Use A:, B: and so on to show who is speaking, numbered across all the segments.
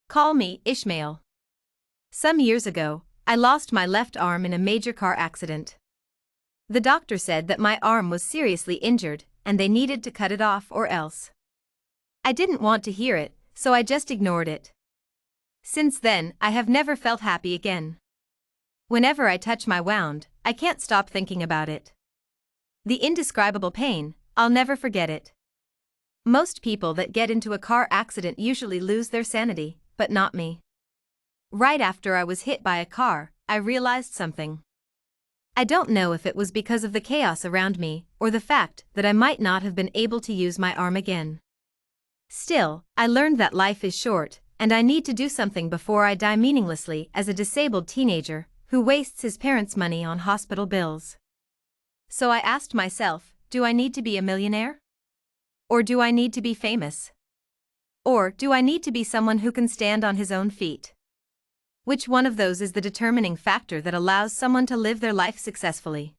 A: Call me Ishmael. Some years ago, I lost my left arm in a major car accident. The doctor said that my arm was seriously injured and they needed to cut it off or else. I didn't want to hear it, so I just ignored it. Since then, I have never felt happy again. Whenever I touch my wound, I can't stop thinking about it. The indescribable pain, I'll never forget it. Most people that get into a car accident usually lose their sanity, but not me. Right after I was hit by a car, I realized something. I don't know if it was because of the chaos around me or the fact that I might not have been able to use my arm again. Still, I learned that life is short, and I need to do something before I die meaninglessly as a disabled teenager who wastes his parents' money on hospital bills. So I asked myself, do I need to be a millionaire? Or do I need to be famous? Or do I need to be someone who can stand on his own feet? Which one of those is the determining factor that allows someone to live their life successfully?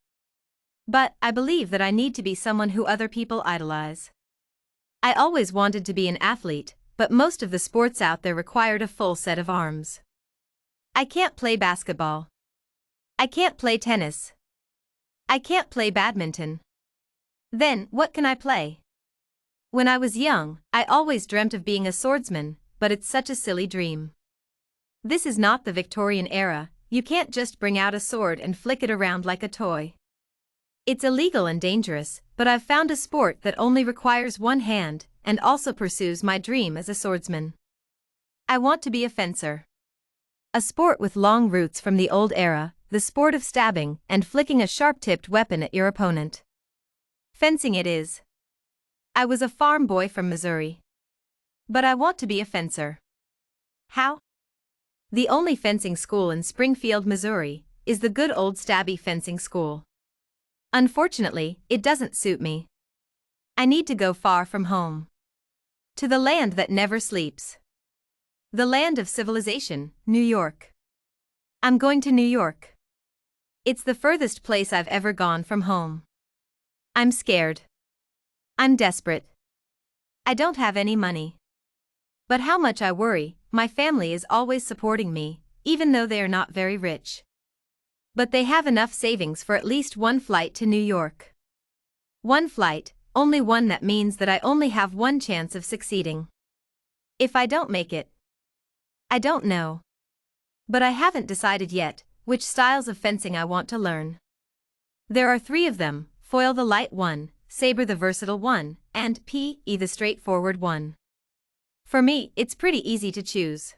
A: But I believe that I need to be someone who other people idolize. I always wanted to be an athlete, but most of the sports out there required a full set of arms. I can't play basketball. I can't play tennis. I can't play badminton. Then, what can I play? When I was young, I always dreamt of being a swordsman, but it's such a silly dream. This is not the Victorian era, you can't just bring out a sword and flick it around like a toy. It's illegal and dangerous, but I've found a sport that only requires one hand and also pursues my dream as a swordsman. I want to be a fencer. A sport with long roots from the old era, the sport of stabbing and flicking a sharp-tipped weapon at your opponent. Fencing it is. I was a farm boy from Missouri. But I want to be a fencer. How? The only fencing school in Springfield, Missouri, is the good old Stabby Fencing School. Unfortunately, it doesn't suit me. I need to go far from home. To the land that never sleeps. The land of civilization, New York. I'm going to New York. It's the furthest place I've ever gone from home. I'm scared. I'm desperate. I don't have any money. But how much I worry, my family is always supporting me, even though they are not very rich. But they have enough savings for at least one flight to New York. One flight, only one. That means that I only have one chance of succeeding. If I don't make it, I don't know. But I haven't decided yet which styles of fencing I want to learn. There are 3 of them: foil the light one, saber the versatile one, and PE the straightforward one. For me, it's pretty easy to choose.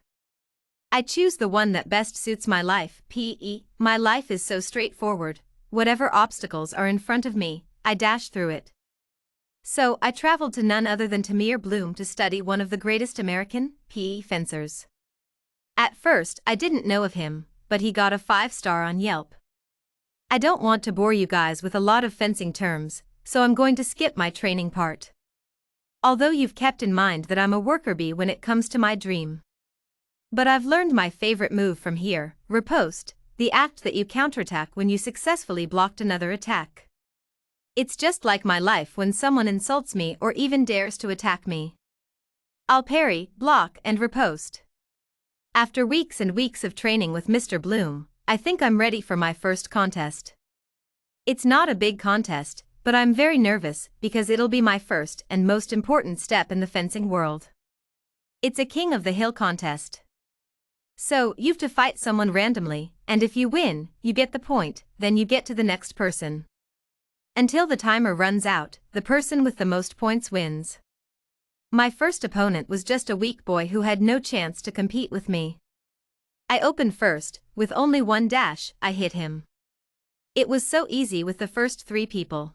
A: I choose the one that best suits my life, PE. My life is so straightforward. Whatever obstacles are in front of me, I dash through it. So I traveled to none other than Tamir Bloom to study one of the greatest American PE fencers. At first, I didn't know of him, but he got a 5-star on Yelp. I don't want to bore you guys with a lot of fencing terms, so I'm going to skip my training part. Although you've kept in mind that I'm a worker bee when it comes to my dream. But I've learned my favorite move from here, riposte, the act that you counterattack when you successfully blocked another attack. It's just like my life when someone insults me or even dares to attack me. I'll parry, block, and riposte. After weeks and weeks of training with Mr. Bloom, I think I'm ready for my first contest. It's not a big contest, but I'm very nervous because it'll be my first and most important step in the fencing world. It's a King of the Hill contest. So, you've to fight someone randomly, and if you win, you get the point, then you get to the next person. Until the timer runs out, the person with the most points wins. My first opponent was just a weak boy who had no chance to compete with me. I opened first, with only one dash, I hit him. It was so easy with the first 3 people.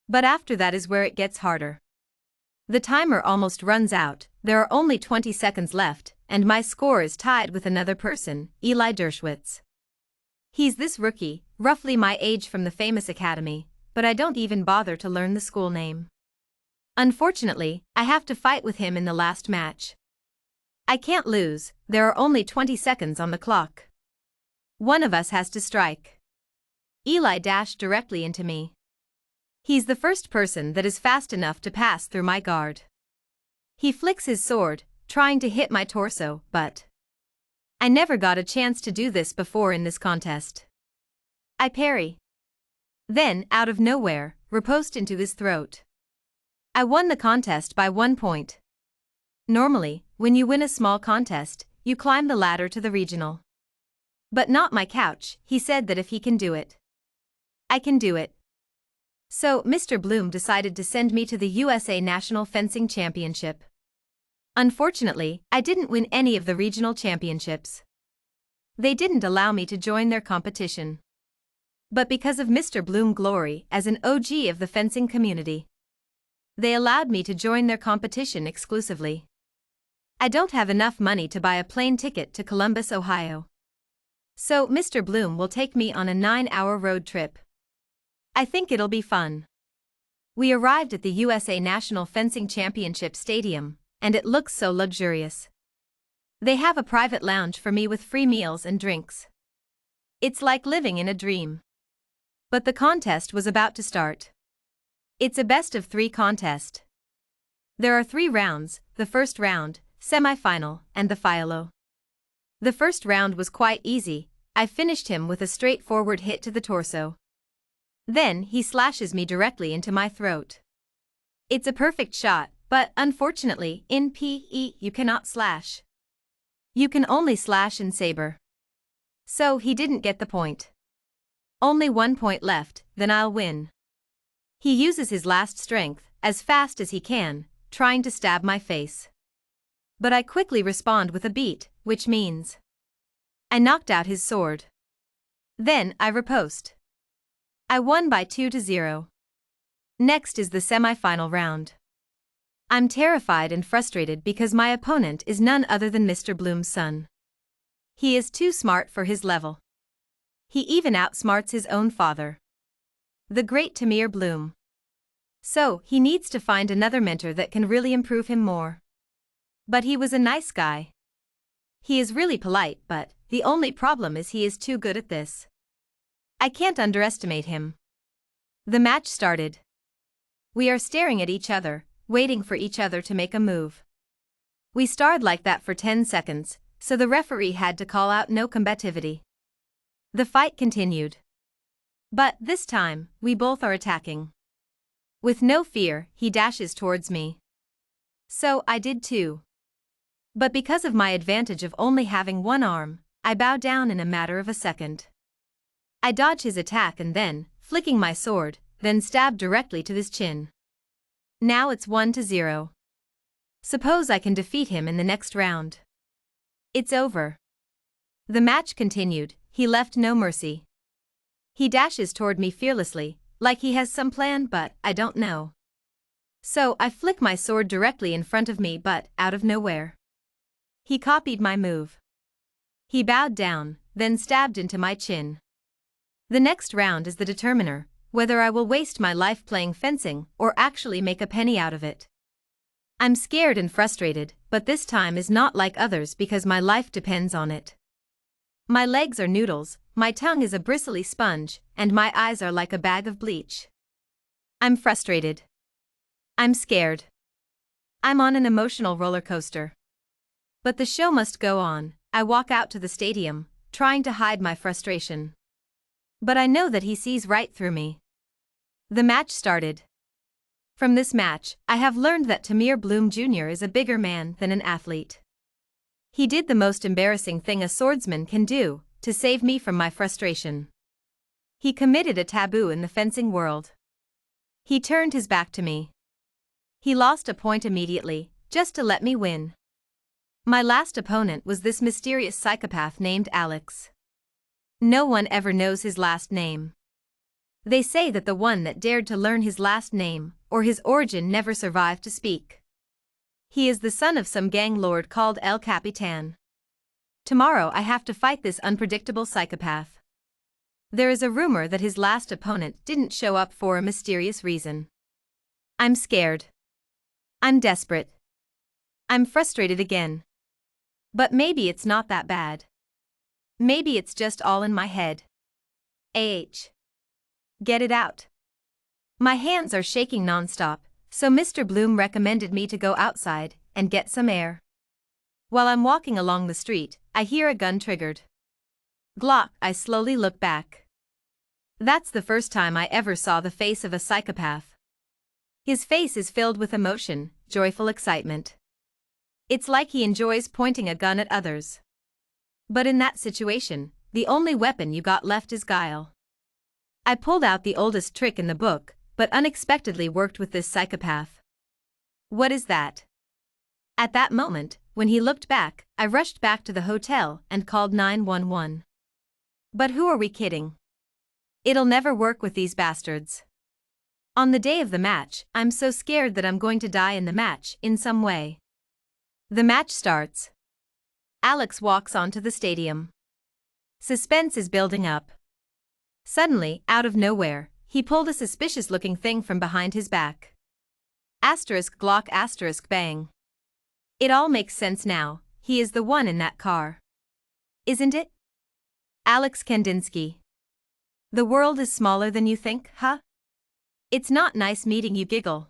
A: But after that is where it gets harder. The timer almost runs out, there are only 20 seconds left, and my score is tied with another person, Eli Dershowitz. He's this rookie, roughly my age from the famous academy, but I don't even bother to learn the school name. Unfortunately, I have to fight with him in the last match. I can't lose, there are only 20 seconds on the clock. One of us has to strike. Eli dashed directly into me. He's the first person that is fast enough to pass through my guard. He flicks his sword, trying to hit my torso, but I never got a chance to do this before in this contest. I parry. Then, out of nowhere, riposte into his throat. I won the contest by 1 point. Normally, when you win a small contest, you climb the ladder to the regional. But not my couch. He said that if he can do it, I can do it. So, Mr. Bloom decided to send me to the USA National Fencing Championship. Unfortunately, I didn't win any of the regional championships. They didn't allow me to join their competition. But because of Mr. Bloom's glory as an OG of the fencing community, they allowed me to join their competition exclusively. I don't have enough money to buy a plane ticket to Columbus, Ohio. So, Mr. Bloom will take me on a 9-hour road trip. I think it'll be fun. We arrived at the USA National Fencing Championship Stadium, and it looks so luxurious. They have a private lounge for me with free meals and drinks. It's like living in a dream. But the contest was about to start. It's a best-of-3 contest. There are 3 rounds: the first round, semi-final, and the final. The first round was quite easy. I finished him with a straightforward hit to the torso. Then he slashes me directly into my throat. It's a perfect shot, but unfortunately, in PE you cannot slash. You can only slash in saber. So he didn't get the point. Only 1 point left, then I'll win. He uses his last strength, as fast as he can, trying to stab my face. But I quickly respond with a beat, which means I knocked out his sword. Then I riposte. I won by 2-0. Next is the semi-final round. I'm terrified and frustrated because my opponent is none other than Mr. Bloom's son. He is too smart for his level. He even outsmarts his own father, the great Tamir Bloom. So, he needs to find another mentor that can really improve him more. But he was a nice guy. He is really polite, but the only problem is he is too good at this. I can't underestimate him. The match started. We are staring at each other, waiting for each other to make a move. We starred like that for 10 seconds, so the referee had to call out no combativity. The fight continued. But this time, we both are attacking. With no fear, he dashes towards me. So I did too. But because of my advantage of only having 1 arm, I bow down in a matter of a second. I dodge his attack and then, flicking my sword, then stab directly to his chin. Now it's 1-0. Suppose I can defeat him in the next round. It's over. The match continued. He left no mercy. He dashes toward me fearlessly, like he has some plan, but I don't know. So I flick my sword directly in front of me, but out of nowhere, he copied my move. He bowed down, then stabbed into my chin. The next round is the determiner, whether I will waste my life playing fencing or actually make a penny out of it. I'm scared and frustrated, but this time is not like others because my life depends on it. My legs are noodles, my tongue is a bristly sponge, and my eyes are like a bag of bleach. I'm frustrated. I'm scared. I'm on an emotional roller coaster. But the show must go on. I walk out to the stadium, trying to hide my frustration. But I know that he sees right through me. The match started. From this match, I have learned that Tamir Bloom Jr. is a bigger man than an athlete. He did the most embarrassing thing a swordsman can do, to save me from my frustration. He committed a taboo in the fencing world. He turned his back to me. He lost a point immediately, just to let me win. My last opponent was this mysterious psychopath named Alex. No one ever knows his last name. They say that the one that dared to learn his last name, or his origin, never survived to speak. He is the son of some gang lord called El Capitan. Tomorrow I have to fight this unpredictable psychopath. There is a rumor that his last opponent didn't show up for a mysterious reason. I'm scared. I'm desperate. I'm frustrated again. But maybe it's not that bad. Maybe it's just all in my head. Get it out. My hands are shaking non-stop, so Mr. Bloom recommended me to go outside and get some air. While I'm walking along the street, I hear a gun triggered. Glock. I slowly look back. That's the first time I ever saw the face of a psychopath. His face is filled with emotion, joyful excitement. It's like he enjoys pointing a gun at others. But in that situation, the only weapon you got left is guile. I pulled out the oldest trick in the book, but unexpectedly worked with this psychopath. What is that? At that moment, when he looked back, I rushed back to the hotel and called 911. But who are we kidding? It'll never work with these bastards. On the day of the match, I'm so scared that I'm going to die in the match in some way. The match starts. Alex walks onto the stadium. Suspense is building up. Suddenly, out of nowhere, he pulled a suspicious-looking thing from behind his back. Asterisk Glock asterisk bang. It all makes sense now. He is the one in that car. Isn't it? Alex Kandinsky. The world is smaller than you think, huh? It's not nice meeting you, giggle.